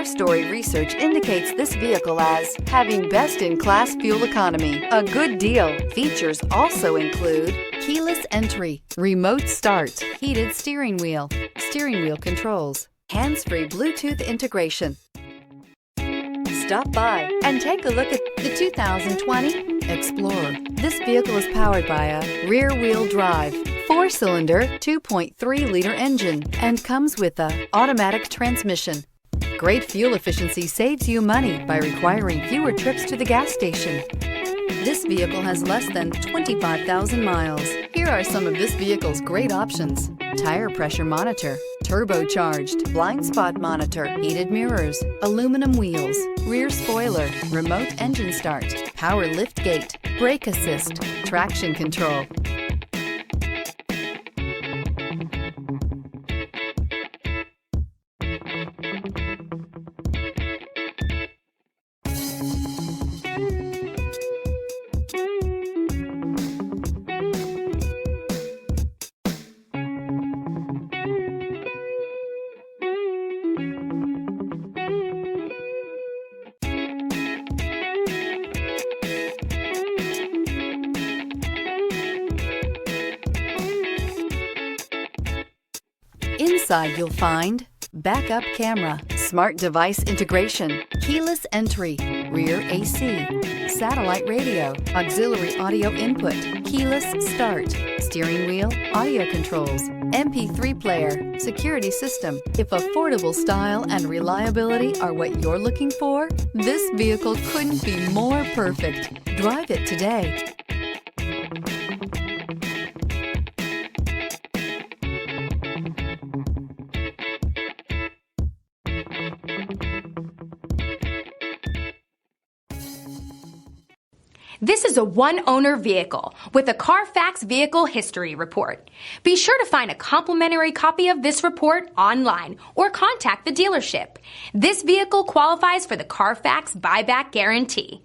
4-story research indicates this vehicle as having best-in-class fuel economy. A good deal. Features also include keyless entry, remote start, heated steering wheel controls, hands-free Bluetooth integration. Stop by and take a look at the 2020 Explorer. This vehicle is powered by a rear-wheel drive, 4-cylinder, 2.3-liter engine and comes with an automatic transmission. Great fuel efficiency saves you money by requiring fewer trips to the gas station. This vehicle has less than 25,000 miles. Here are some of this vehicle's great options: tire pressure monitor, turbocharged, blind spot monitor, heated mirrors, aluminum wheels, rear spoiler, remote engine start, power lift gate, brake assist, traction control. Inside you'll find backup camera, smart device integration, keyless entry, rear AC, satellite radio, auxiliary audio input, keyless start, steering wheel audio controls, MP3 player, security system. If affordable style and reliability are what you're looking for, this vehicle couldn't be more perfect. Drive it today. This is a one-owner vehicle with a Carfax Vehicle History Report. Be sure to find a complimentary copy of this report online or contact the dealership. This vehicle qualifies for the Carfax Buyback Guarantee.